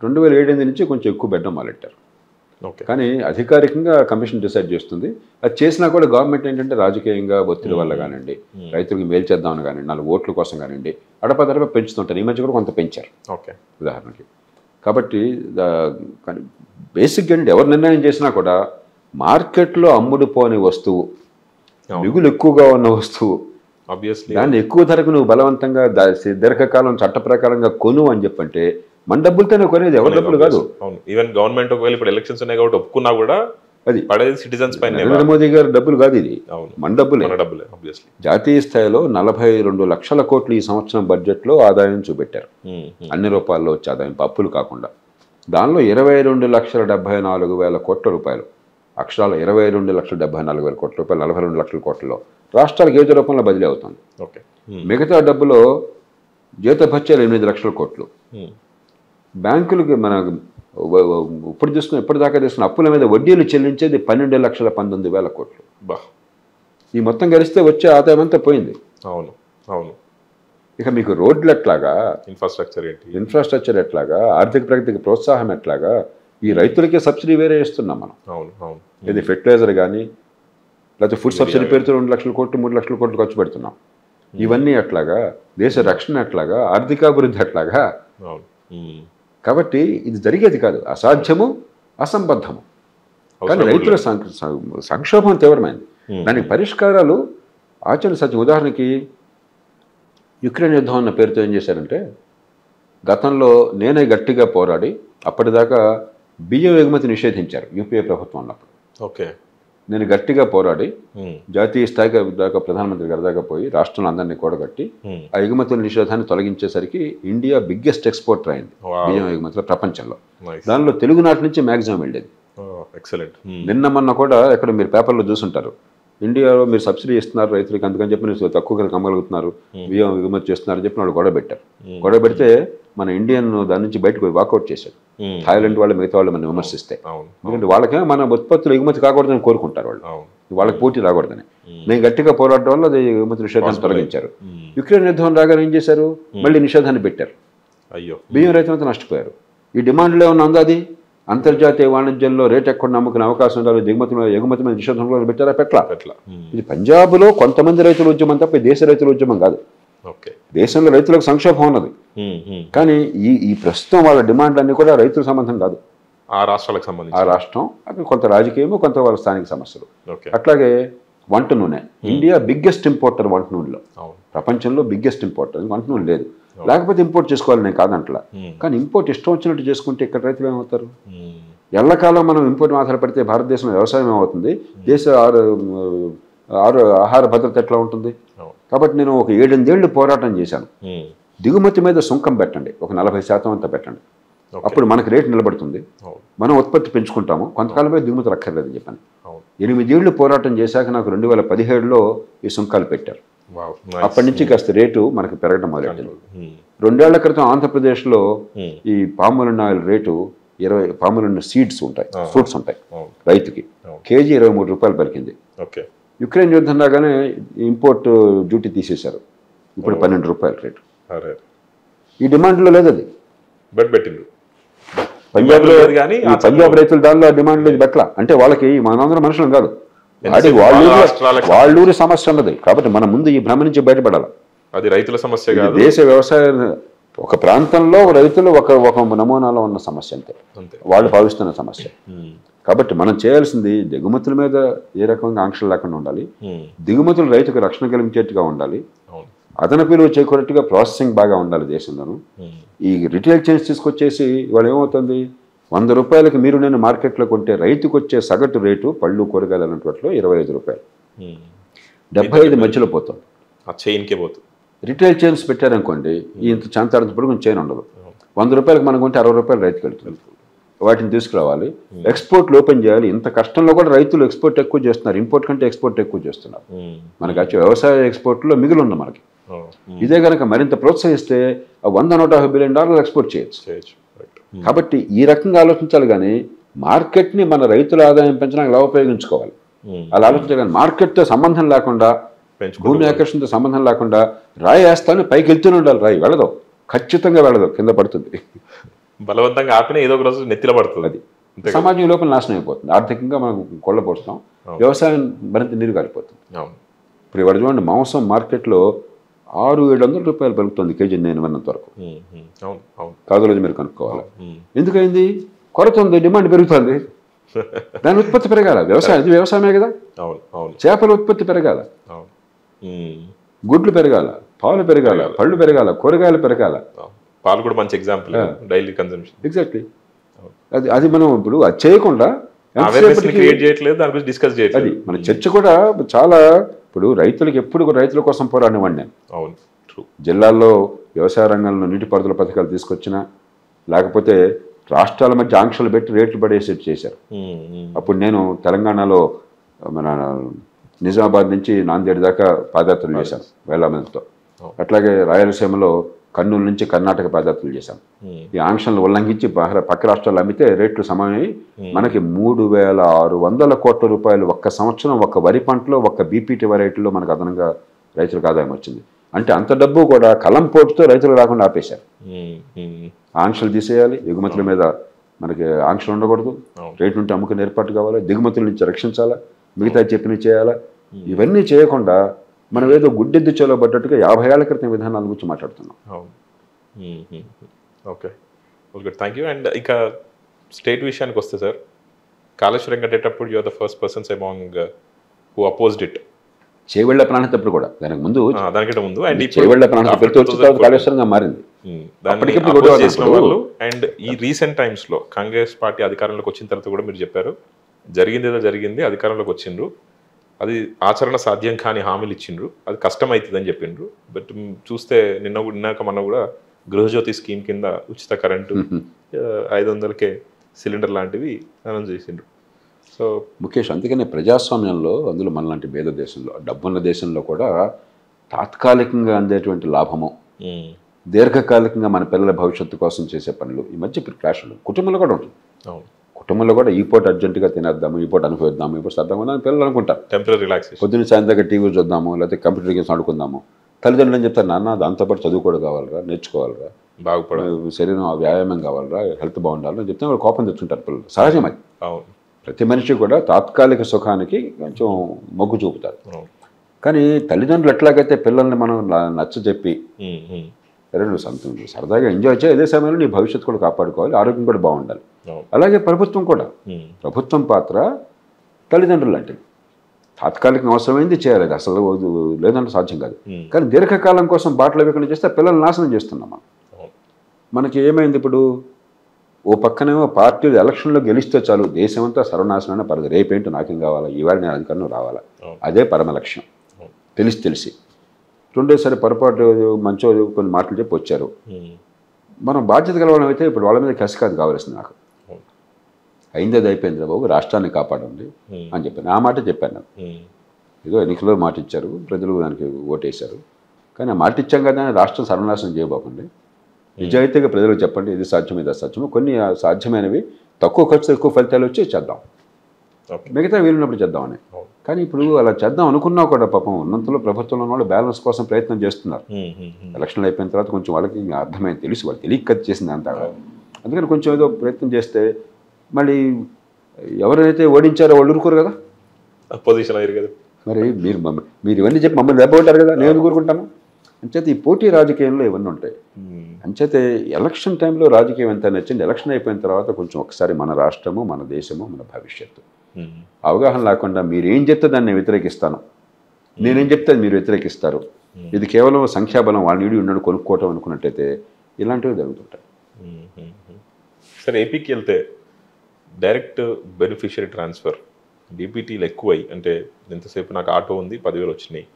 2007 నుంచి కొంచెం ఎక్కువ పెట్టడం మొదలెట్టారు. కానీ అధికారికంగా కమిషన్ డిసైడ్ చేస్తుంది. అది చేసినా కూడా గవర్నమెంట్ ఏంటంటే రాజకీయంగా ఒత్తిడి వల్ల కానివ్వండి, రైతులకు మేలు చేద్దామని కానివ్వండి, 4 ఓట్ల కోసం కానివ్వండి, అడపదడప పెంచుతుంటారు. ఈ మధ్య కూడా కొంత పెంచారు ఉదాహరణకి. కాబట్టి బేసిక్గా ఏంటంటే ఎవరు నిర్ణయం చేసినా కూడా మార్కెట్లో అమ్ముడుపోని వస్తువు, మిగులు ఎక్కువగా ఉన్న వస్తువు, దాన్ని ఎక్కువ ధరకు నువ్వు బలవంతంగా దీర్ఘకాలం చట్ట ప్రకారంగా కొను అని చెప్పంటే మన డబ్బులతోనే కొనేది, ఎవరి డబ్బులు కాదు. ఈవెన్ గవర్నమెంట్ ఒకవేళ ఇప్పుడు ఎలక్షన్స్ ఉన్నాయి కాబట్టి ఒప్పుకున్నా కూడా అది పడేది సిటిజన్స్ పైన. నరేంద్ర మోదీ గారి డబ్బులు కాదు, ఇది మన డబ్బులే. జాతీయ స్థాయిలో 42 లక్షల కోట్లు ఈ సంవత్సరం బడ్జెట్లో ఆదాయం చూపెట్టారు, అన్ని రూపాల్లో వచ్చే ఆదాయం, అప్పులు కాకుండా. దానిలో 22,74,000 కోట్ల రూపాయలు, అక్షరాలు 22,74,000 కోట్ల రూపాయలు, 42 లక్షల కోట్లలో రాష్ట్రాలకు ఏదో రూపంలో బదిలీ అవుతుంది. మిగతా డబ్బులో జీతభత్యాలు 8 లక్షల కోట్లు, బ్యాంకులకి మన ఇప్పటిదాకా తీసుకున్న అప్పుల మీద వడ్డీలు చెల్లించేది 12,19,000 కోట్లు. ఈ మొత్తం కలిస్తే వచ్చే ఆదాయం అంతా పోయింది. ఇక మీకు రోడ్లు ఎట్లాగా, ఇన్ఫ్రాస్ట్రక్చర్ ఎట్లాగా, ఆర్థిక ప్రగతికి ప్రోత్సాహం ఎట్లాగా, ఈ రైతులకే సబ్సిడీ వేరే ఇస్తున్నాం మనం. ఇది ఫెర్టిలైజర్ కానీ లేకపోతే ఫుడ్ సబ్సిడీ పేరుతో 2 లక్షల కోట్లు 3 లక్షల కోట్లు ఖర్చు పెడుతున్నాం. ఇవన్నీ ఎట్లాగా, దేశ రక్షణ ఎట్లాగా, ఆర్థికాభివృద్ధి ఎట్లాగా. కాబట్టి ఇది జరిగేది కాదు, అసాధ్యము, అసంబద్ధము. కానీ రైతుల సంక్షోభం తీవ్రమైంది. దానికి పరిష్కారాలు ఆచరణ సత్యం. ఉదాహరణకి యుక్రెయిన్ యుద్ధం అన్న పేరుతో ఏం చేశారంటే, గతంలో నేనే గట్టిగా పోరాడి అప్పటిదాకా బియ్యం ఎగుమతి నిషేధించారు యూపీఏ ప్రభుత్వం ఉన్నప్పుడు. నేను గట్టిగా పోరాడి జాతీయ స్థాయిగా దాకా ప్రధానమంత్రి గారి దాకా పోయి రాష్ట్రంలో అందరినీ కూడగట్టి ఆ ఎగుమతుల నిషేధాన్ని తొలగించేసరికి ఇండియా బిగ్గెస్ట్ ఎక్స్పోర్టర్ అయింది బియ్యం ఎగుమతుల ప్రపంచంలో. దానిలో తెలుగునాటి నుంచి మ్యాక్సిమం వెళ్ళేది. నిన్న మొన్న కూడా ఎక్కడ మీరు పేపర్లో చూసుంటారు, ఇండియాలో మీరు సబ్సిడీ ఇస్తున్నారు రైతులకి, అందుకని చెప్పి మీరు తక్కువ అమ్మగలుగుతున్నారు, బియ్యం ఎగుమతి చేస్తున్నారు అని చెప్పి వాళ్ళు గొడవ పెట్టారు. గొడవ పెడితే మన ఇండియన్ దాని నుంచి బయటకు వాకౌట్ చేశారు. థాయిలాండ్ వాళ్ళు మిగతా వాళ్ళు మనం విమర్శిస్తే, ఎందుకంటే వాళ్ళకే మన ఉత్పత్తులు ఎగుమతి కాకూడదని కోరుకుంటారు వాళ్ళు, వాళ్ళకి పోటీ రాకూడదని. నేను గట్టిగా పోరాడడం వల్ల అది ఎగుమతి నిషేధాన్ని తొలగించారు. యుక్రెయిన్ యుద్ధం రాగానే ఏం చేశారు, మళ్ళీ నిషేధాన్ని పెట్టారు. బియ్యం రైతులంతా నష్టపోయారు. ఈ డిమాండ్లో ఏమన్నా ఉందా? అది అంతర్జాతీయ వాణిజ్యంలో రేట్ ఎక్కడ నమ్ముకునే అవకాశం ఉండాలి, ఎగుమతి మీద నిషేధంలో పెట్టారా? పెట్ల. ఇది పంజాబ్లో కొంతమంది రైతుల ఉద్యమం తప్ప దేశ రైతుల ఉద్యమం కాదు. దేశంలో రైతులకు సంక్షోభం ఉన్నది, కానీ ఈ ప్రస్తుతం వాళ్ళ డిమాండ్లన్నీ కూడా రైతుల సంబంధం కాదు, ఆ రాష్ట్రాలకు సంబంధించి. ఆ రాష్ట్రం అక్కడ కొంత రాజకీయము, కొంత వాళ్ళ స్థానిక సమస్యలు. అట్లాగే వంట నూనె, ఇండియా బిగ్గెస్ట్ ఇంపోర్టర్ వంట నూనెలో, ప్రపంచంలో బిగ్గెస్ట్ ఇంపోర్టర్. వంట నూనె లేదు, లేకపోతే ఇంపోర్ట్ చేసుకోవాలి నేను కాదంటలా, కానీ ఇంపోర్ట్ ఇష్టం వచ్చినట్టు చేసుకుంటే ఇక్కడ రైతులు ఏమవుతారు? ఎల్లకాలం మనం ఇంపోర్ట్ ఆధారపడితే భారతదేశంలో వ్యవసాయం ఏమవుతుంది, దేశ ఆహార భద్రత ఎట్లా ఉంటుంది? కాబట్టి నేను ఒక 7-8 ఏళ్ళు పోరాటం చేశాను, దిగుమతి మీద సుంకం పెట్టండి, ఒక 40% అంతా పెట్టండి, అప్పుడు మనకు రేటు నిలబడుతుంది, మనం ఉత్పత్తి పెంచుకుంటాము, కొంతకాలమే దిగుమతి రక్కర్లేదని చెప్పాను. 8 ఏళ్ళు పోరాటం చేశాక నాకు 2017లో ఈ సుంకాలు పెట్టారు. అప్పటి నుంచి కాస్త రేటు మనకు పెరగడం మొదలెట్టింది. 2 ఏళ్ల క్రితం ఆంధ్రప్రదేశ్లో ఈ పాములన్ ఆయిల్ రేటు 20, పాములన్ సీడ్స్ ఉంటాయి, ఫ్రూట్స్ ఉంటాయి, రైతుకి కేజీ 23 రూపాయలు పలికింది. యుక్రెయిన్ యుద్ధం రాగానే ఇంపోర్ట్ డ్యూటీ తీసేశారు, ఇప్పుడు 12 రూపాయలు రేటు. ఈ డిమాండ్లో లేదు, అది పంజాబ్లో. పంజాబ్ రైతులు దానిలో డిమాండ్ లేదు బట్ల, అంటే వాళ్ళకి మనందరం మనుషులం కాదు, అది వాళ్ళూరి సమస్య ఉన్నది. కాబట్టి మనం ముందు ఈ భ్రమ నుంచి బయటపడాలి. అది రైతుల సమస్య కాదు, దేశ వ్యవసాయ ఒక ప్రాంతంలో రైతులు ఒక నమూనాలో ఉన్న సమస్య, అంతే వాళ్ళు భావిస్తున్న సమస్య. కాబట్టి మనం చేయాల్సింది దిగుమతుల మీద ఏ రకంగా ఆంక్షలు లేకుండా ఉండాలి, దిగుమతులు రైతుకు రక్షణ కలిగించేట్టుగా ఉండాలి, అదనపు విలువ చేకూరేట్టుగా ప్రాసెసింగ్ బాగా ఉండాలి దేశంలోనూ. ఈ రిటైల్ చైన్స్ తీసుకొచ్చేసి వాళ్ళు ఏమవుతుంది, 100 రూపాయలకి మీరు నేను మార్కెట్లో కొంటే రైతుకు వచ్చే సగటు రేటు పళ్ళు కూరగాయలు అన్నట్లో 25 రూపాయలు, 75 మధ్యలో పోతుంది, రిటైల్ చైన్స్ పెట్టారనుకోండి, ఇంత చాంతాడంత పొడుగు చైన్ ఉండదు. 100 రూపాయలకు మనం కొంటే 60 రూపాయలు రైతుకి వెళ్తుంది. వాటిని తీసుకురావాలి, ఎక్స్పోర్ట్లు ఓపెన్ చేయాలి. ఇంత కష్టంలో కూడా రైతులు ఎక్స్పోర్ట్ ఎక్కువ చేస్తున్నారు, ఇంపోర్ట్ కంటే ఎక్స్పోర్ట్ ఎక్కువ చేస్తున్నారు. మనకి వచ్చే వ్యవసాయ ఎక్స్పోర్ట్లో మిగిలి ఉంది మనకి. ఇదే కనుక మరింత ప్రోత్సహిస్తే $100-150 బిలియన్ ఎక్స్పోర్ట్ చేయొచ్చు. కాబట్టి ఈ రకంగా ఆలోచించాలి, కానీ మార్కెట్ని మన రైతుల ఆదాయం పెంచడానికి ఎలా ఉపయోగించుకోవాలి అలా ఆలోచించాలి. కానీ మార్కెట్తో సంబంధం లేకుండా, భూమి ఆకర్షణతో సంబంధం లేకుండా రాయి వేస్తాను పైకి వెళ్తూనే ఉండాలి, రాయి వెళ్ళదు, ఖచ్చితంగా వెళ్ళదు, కింద పడుతుంది. బలవంతంగా ఆపినా ఏదో ఒక రోజు నెత్తిలో పడుతుంది. అది సమాజం లోపల నాశనం అయిపోతుంది, ఆర్థికంగా మనం కొల్లపోస్తాం, వ్యవసాయం మరింత నీరు కాలిపోతుంది. ఇప్పుడు ఇవాళ చూడండి, మాంసం మార్కెట్లో 600-700 రూపాయలు పలుకుతుంది కేజీ, నేను విన్నంత వరకు. కాదు రోజు మీరు కనుక్కోవాలి ఎందుకైంది, కొరత ఉంది, డిమాండ్ పెరుగుతుంది, దాని ఉత్పత్తి పెరగాల, వ్యవసాయం ఇది వ్యవసాయమే కదా, చేపల ఉత్పత్తి పెరగాల, గుడ్లు పెరగాల, పాలు పెరగాల, పళ్ళు పెరగాల, కూరగాయలు పెరగాల. పాలు కూడా మంచి ఎగ్జాంపుల్, డైలీ కన్సంప్షన్. ఎగ్జాక్ట్లీ. అది మనం ఇప్పుడు అది చేయకుండా అది మన చర్చ కూడా చాలా. ఇప్పుడు రైతులకు ఎప్పుడు రైతుల కోసం పోరాడినవాడిని నేను. అవును, జిల్లాల్లో వ్యవసాయ రంగంలో నీటిపారుదల పథకాలు తీసుకొచ్చినా, లేకపోతే రాష్ట్రాల మధ్య ఆంక్షలు పెట్టి రేట్లు పడేసేట్టు చేశారు. అప్పుడు నేను తెలంగాణలో మన నిజామాబాద్ నుంచి నాందేడ్ దాకా పాదయాత్రలు చేశాను వేల మందితో. అట్లాగే రాయలసీమలో కర్నూలు నుంచి కర్ణాటక పాదయాత్రలు చేశాం. ఈ ఆంక్షలను ఉల్లంఘించి పక్క రాష్ట్రాలు అమ్మితే రేట్లు సమయమై మనకి 3600 కోట్ల రూపాయలు ఒక్క సంవత్సరం ఒక్క వరి పంటలో ఒక్క బీపీటీ వెరైటీలో మనకు అదనంగా రైతులకు ఆదాయం వచ్చింది. అంటే అంత డబ్బు కూడా కలం పోటుతో రైతులు రాకుండా ఆపేశారు. ఆంక్షలు తీసేయాలి, ఎగుమతుల మీద మనకి ఆంక్షలు ఉండకూడదు, రేటు నుండి అమ్ముకుని ఏర్పాటు కావాలి, దిగుమతుల నుంచి రక్షించాలా, మిగతా చెప్పినవి చేయాలా. ఇవన్నీ చేయకుండా మనం ఏదో గుడ్డెద్దు చేలో పడ్డట్టుగా 50 ఏళ్ల క్రితం విధానాల గురించి మాట్లాడుతున్నాం. Okay, thank you. అండ్ ఇక స్టేట్ విషయానికి వస్తే సార్, కాళేశ్వరం కట్టేటప్పుడు you are the first persons among who opposed it. Chevella ప్రణాళిక కూడా దానికి ముందు, దానికంటే ముందు, అండ్ చేవెళ్ల ప్రణాళిక కాళేశ్వరంగా మారింది. అండ్ ఈ రీసెంట్ టైమ్స్ లో కాంగ్రెస్ పార్టీ అధికారంలోకి వచ్చిన తర్వాత కూడా మీరు చెప్పారు, జరిగింది ఏదో జరిగింది, అధికారంలోకి వచ్చిండ్రు, అది ఆచరణ సాధ్యం కాని హామీలు ఇచ్చిండ్రు, అది కష్టం అవుతుందని చెప్పిండ్రు. బట్ చూస్తే నిన్నాక మొన్న కూడా గృహజ్యోతి స్కీమ్ కింద ఉచిత కరెంటు 500కే సిలిండర్ లాంటివి అనౌన్స్ చేసిండ్రు. సో ముఖేష్, అందుకనే ప్రజాస్వామ్యంలో, అందులో మనలాంటి పేద దేశంలో, డబ్బున్న దేశంలో కూడా తాత్కాలికంగా అందేటువంటి లాభము, దీర్ఘకాలికంగా మన పిల్లల భవిష్యత్తు కోసం చేసే పనులు, ఈ మధ్య క్లాష్ ఉంటుంది. కుటుంబంలో కూడా ఉంటుంది. కుటుంబంలో కూడా ఈ పూట అర్జెంటుగా తినేద్దాము, ఈ పూట అనుభవిద్దాము, ఈ పూట సర్దాము అని పిల్లలు అనుకుంటారు. టెంపరీ రిలాక్సేషన్, పొద్దున్న సాయంత్రం టీవీ చూద్దాము, లేకపోతే కంప్యూటర్ గేమ్స్ ఆడుకుందాము. తల్లిదండ్రులు ఏం చెప్తారు, నాన్న దాంతోపాటు చదువు కూడా కావాలరా, నేర్చుకోవాలరా, బాగుపడ శరీరం వ్యాయామం కావాలరా, హెల్త్ బాగుండాలని చెప్తే వాళ్ళు కోపం తెచ్చుంటారు పిల్లలు. సహజం అది. ప్రతి మనిషి కూడా తాత్కాలిక సుఖానికి కొంచెం మొగ్గు చూపుతారు. కానీ తల్లిదండ్రులు ఎట్లాగైతే పిల్లల్ని మనం నచ్చ చెప్పి, సరే నువ్వు సరదాగా ఎంజాయ్ చేయి, అదే సమయంలో నీ భవిష్యత్తు కూడా కాపాడుకోవాలి, ఆరోగ్యం కూడా బాగుండాలి. అలాగే ప్రభుత్వం కూడా, ప్రభుత్వం పాత్ర తల్లిదండ్రులు లాంటివి. తాత్కాలిక అవసరమైంది చేయాలి, అసలు లేదంటే సాధ్యం కాదు. కానీ దీర్ఘకాలం కోసం బాటలు వేయకుండా చేస్తే పిల్లల్ని నాశనం చేస్తున్నాం మనం. మనకి ఏమైంది ఇప్పుడు, ఓ పక్కనేమో పార్టీలు ఎలక్షన్లో గెలిస్తే చాలు దేశమంతా సర్వనాశనాన్ని పరదు, రేపేంటో నాకేం కావాలా, ఈవేళ నేను అధికారంలో రావాలా, అదే పరమ లక్ష్యం. తెలిసి రెండోసారి పొరపాటు మంచో కొన్ని మాటలు చెప్పి వచ్చారు. మనం బాధ్యత కలవడం అయితే ఇప్పుడు వాళ్ళ మీద కసి కాదు కావాల్సింది నాకు. అయింది అది అయిపోయింది బాబు, రాష్ట్రాన్ని కాపాడండి అని చెప్పాను. ఆ మాట చెప్పాను. ఏదో ఎన్నికల్లో మాట ఇచ్చారు, ప్రజలు దానికి ఓటేశారు. కానీ ఆ మాట ఇచ్చాం కదా, రాష్ట్రం సర్వనాశనం చేయబోకండి, నిజాయితీగా ప్రజలకు చెప్పండి, ఇది సాధ్యం ఇది అసాధ్యము, కొన్ని సాధ్యమైనవి తక్కువ ఖర్చు ఎక్కువ ఫలితాలు వచ్చి చేద్దాం, మిగతా వీలున్నప్పుడు చేద్దామని. కానీ ఇప్పుడు అలా చేద్దాం అనుకున్నా కూడా పాపం ఉన్నంతలో ప్రభుత్వంలో ఉన్న వాళ్ళు బ్యాలెన్స్ కోసం ప్రయత్నం చేస్తున్నారు. ఎలక్షన్లు అయిపోయిన తర్వాత కొంచెం వాళ్ళకి అర్థమైంది, తెలుసు, వాళ్ళు తెలియక చేసింది అంతా. అందుకని కొంచెం ఏదో ప్రయత్నం చేస్తే మళ్ళీ ఎవరైతే ఓడించారో వాళ్ళు ఊరుకోరు కదా, పొజిషన్ అయ్యారు కదా. మరి మీరు ఇవన్నీ చెప్పి మమ్మల్ని దెబ్బకొట్టారు కదా, నేను ఊరుకుంటాను. అంచేత ఈ పోటీ రాజకీయంలో ఇవన్నీ ఉంటాయి. అంచేతే ఎలక్షన్ టైంలో రాజకీయం ఎంత నచ్చింది, ఎలక్షన్ అయిపోయిన తర్వాత కొంచెం ఒకసారి మన రాష్ట్రము, మన దేశము, మన భవిష్యత్తు అవగాహన లేకుండా మీరేం చెప్తే దాన్ని నేను వ్యతిరేకిస్తాను, నేనేం చెప్తే మీరు వ్యతిరేకిస్తారు, ఇది కేవలం సంఖ్యాబలం, వాళ్ళ నీడి ఉన్నాడు కొనుక్కోవటం అనుకున్నట్టయితే ఇలాంటివి జరుగుతుంటాయి. సరే, ఏపీకి వెళ్తే డైరెక్ట్ బెనిఫిషియరీ ట్రాన్స్ఫర్ డీపీటీలు ఎక్కువై, అంటే ఎంతసేపు నాకు ఆటో ఉంది 10,000 వచ్చినాయి,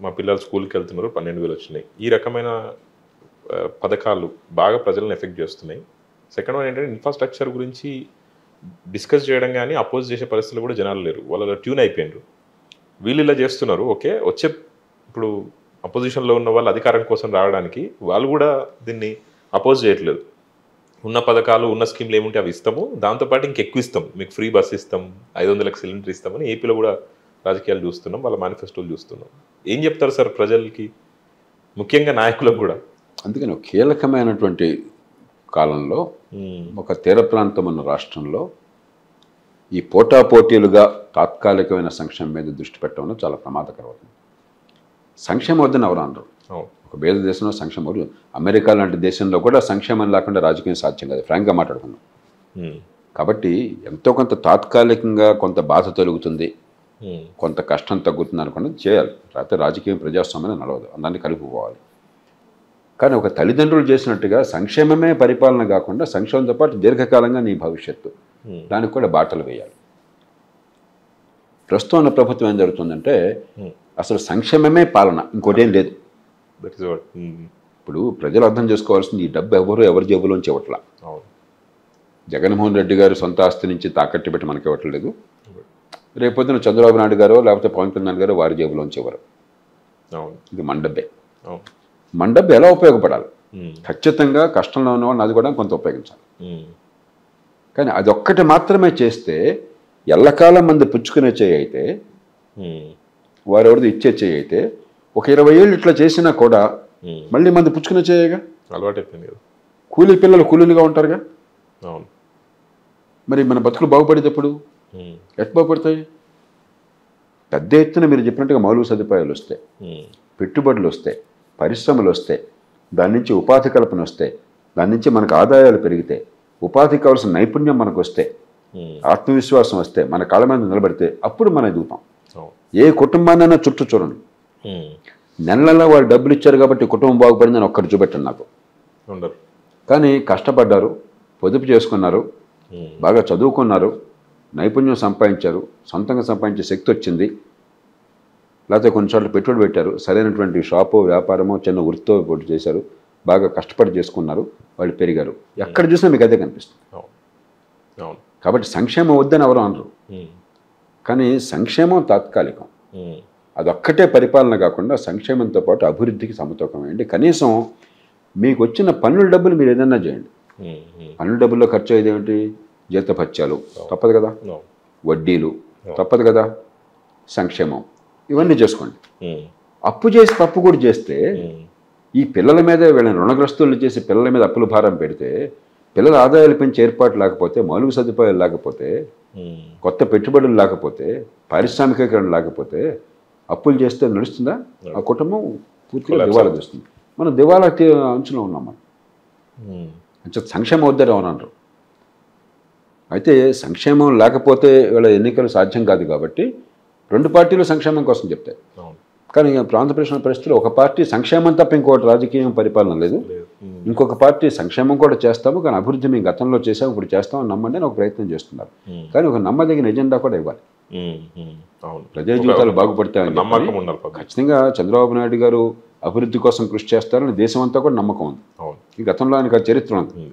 మా పిల్లలు స్కూల్కి వెళ్తున్నారు 12,000 వచ్చినాయి, ఈ రకమైన పథకాలు బాగా ప్రజలను ఎఫెక్ట్ చేస్తున్నాయి. సెకండ్ వన్ ఏంటంటే ఇన్ఫ్రాస్ట్రక్చర్ గురించి డిస్కస్ చేయడం కానీ అపోజ్ చేసే పరిస్థితులు కూడా జనాలు లేరు, వాళ్ళు ట్యూన్ అయిపోయినారు. వీళ్ళు ఇలా చేస్తున్నారు, ఓకే, వచ్చే ఇప్పుడు అపోజిషన్లో ఉన్న వాళ్ళు అధికారం కోసం రావడానికి వాళ్ళు కూడా దీన్ని అపోజ్ చేయట్లేదు. ఉన్న పథకాలు ఉన్న స్కీమ్లు ఏముంటే అవి ఇస్తాము, దాంతోపాటు ఇంకెక్కువ ఇస్తాం, మీకు ఫ్రీ బస్ ఇస్తాం, 500లకు సిలిండర్ ఇస్తామని ఏపీలో కూడా రాజకీయాలు చూస్తున్నాం, వాళ్ళ మేనిఫెస్టోలు చూస్తున్నాం. ఏం చెప్తారు సార్ ప్రజలకి, ముఖ్యంగా నాయకులకు కూడా? అందుకని కీలకమైనటువంటి కాలంలో ఒక తీర ప్రాంతం ఉన్న రాష్ట్రంలో ఈ పోటాపోటీలుగా తాత్కాలికమైన సంక్షేమం మీద దృష్టి పెట్టడం చాలా ప్రమాదకరం అవుతుంది. సంక్షేమం వద్దని ఎవరు అనరు. ఒక పేద దేశంలో సంక్షేమం వద్దు. అమెరికా లాంటి దేశంలో కూడా సంక్షేమం లేకుండా రాజకీయం సాధ్యం కాదు, ఫ్రాంక్గా మాట్లాడుకున్నాం. కాబట్టి ఎంతో కొంత తాత్కాలికంగా కొంత బాధ తొలుగుతుంది, కొంత కష్టం తగ్గుతుంది అనుకున్నది చేయాలి. లేకపోతే రాజకీయం ప్రజాస్వామ్యం నడవదు, అందరినీ కలుపుకోవాలి. కానీ ఒక తల్లిదండ్రులు చేసినట్టుగా సంక్షేమమే పరిపాలన కాకుండా సంక్షేమంతో పాటు దీర్ఘకాలంగా నీ భవిష్యత్తు దానికి కూడా బాటలు వేయాలి. ప్రస్తుతం ఉన్న ప్రభుత్వం ఏం జరుగుతుందంటే అసలు సంక్షేమమే పాలన, ఇంకోటేం లేదు. ఇప్పుడు ప్రజలు అర్థం చేసుకోవాల్సింది ఈ డబ్బు ఎవరి జేబులోంచి ఇవ్వట్లా. జగన్మోహన్ రెడ్డి గారు సొంత ఆస్తి నుంచి తాకట్టు పెట్టి మనకి ఇవ్వట్లేదు. రేపొద్దున చంద్రబాబు నాయుడు గారు లేకపోతే పవన్ కళ్యాణ్ గారు వారి జేబులోంచి ఇవ్వరు. ఇది మన డబ్బే. మన డబ్బు ఎలా ఉపయోగపడాలి? ఖచ్చితంగా కష్టంలో ఉన్న వాళ్ళని అది కూడా కొంత ఉపయోగించాలి. కానీ అదొక్కటి మాత్రమే చేస్తే ఎల్లకాలం మంది పుచ్చుకునే చేయి అయితే, వారెవరిది ఇచ్చే చేయి అయితే, ఒక 20 ఏళ్ళు ఇట్లా చేసినా కూడా మళ్ళీ మంది పుచ్చుకునే చేయగా అలవాటైపోయింది కదా. కూలీ పిల్లలు కూలీలుగా ఉంటారుగా. మరి మన బతుకులు బాగుపడేటప్పుడు ఎట్ బాగుపడతాయి? పెద్ద ఎత్తున మీరు చెప్పినట్టుగా మౌలిక సదుపాయాలు వస్తాయి, పెట్టుబడులు వస్తాయి, పరిశ్రమలు వస్తాయి, దాని నుంచి ఉపాధి కల్పన వస్తాయి, దాని నుంచి మనకు ఆదాయాలు పెరిగితే, ఉపాధికి కావాల్సిన నైపుణ్యం మనకు వస్తే, ఆత్మవిశ్వాసం వస్తే, మన కాళ్ళ మీద నిలబడితే అప్పుడు మనం ఎదుగుతాం. ఏ కుటుంబాన్నైనా చుట్టూ చూడండి, నెలల్లో వాళ్ళు డబ్బులు ఇచ్చారు కాబట్టి కుటుంబం బాగుపడిందని ఒక్కటి చూపెట్టండి నాకు. కానీ కష్టపడ్డారు, పొదుపు చేసుకున్నారు, బాగా చదువుకున్నారు, నైపుణ్యం సంపాదించారు, సొంతంగా సంపాదించే శక్తి వచ్చింది, లేకపోతే కొన్నిసార్లు పెట్టుబడి పెట్టారు, సరైనటువంటి షాపు వ్యాపారమో చిన్న వృత్తితో పోటీ చేశారు, బాగా కష్టపడి చేసుకున్నారు, వాళ్ళు పెరిగారు. ఎక్కడ చూసినా మీకు అదే కనిపిస్తుంది. కాబట్టి సంక్షేమం వద్దని ఎవరు అనరు. కానీ సంక్షేమం తాత్కాలికం, అదొక్కటే పరిపాలన కాకుండా సంక్షేమంతో పాటు అభివృద్ధికి సమతూకం వేయండి. కనీసం మీకు వచ్చిన పన్నుల డబ్బులు మీరు ఏదైనా చేయండి. పన్నుల డబ్బుల్లో ఖర్చు అయ్యేది ఏమిటి? జీతభత్యాలు తప్పదు కదా, వడ్డీలు తప్పదు కదా, సంక్షేమం ఇవన్నీ చేసుకోండి. అప్పు చేసి తప్పు కూడా చేస్తే ఈ పిల్లల మీద వీళ్ళని రుణగ్రస్తులు చేసి పిల్లల మీద అప్పుల భారం పెడితే, పిల్లల ఆదాయాలు పెంచే ఏర్పాటు లేకపోతే, మౌలిక సదుపాయాలు లేకపోతే, కొత్త పెట్టుబడులు లేకపోతే, పారిశ్రామికీకరణ లేకపోతే అప్పులు చేస్తే నడుస్తుందా? ఆ కుటుంబం పూర్తిగా దివాలా తీస్తుంది. మనం దివాలా అంచులో ఉన్నాం. మనం సంక్షేమం వద్దని అవునన్నారు. అయితే సంక్షేమం లేకపోతే వీళ్ళ ఎన్నికలు సాధ్యం కాదు కాబట్టి రెండు పార్టీలు సంక్షేమం కోసం చెప్తాయి. కానీ ఆంధ్రప్రదేశ్ పరిస్థితుల్లో ఒక పార్టీ సంక్షేమం తప్ప ఇంకోటి రాజకీయం పరిపాలన లేదు, ఇంకొక పార్టీ సంక్షేమం కూడా చేస్తాము కానీ అభివృద్ధి మేము గతంలో చేసాము ఇప్పుడు చేస్తామని నమ్మండి అని ఒక ప్రయత్నం చేస్తున్నారు. కానీ ఒక నమ్మదగిన ఎజెండా కూడా ఇవ్వాలి. ప్రజా జీవితాలు బాగుపడతాయని ఖచ్చితంగా చంద్రబాబు నాయుడు గారు అభివృద్ధి కోసం కృషి చేస్తారని దేశం అంతా కూడా నమ్మకం ఉంది. ఈ గతంలో ఆయనకు చరిత్ర ఉంది.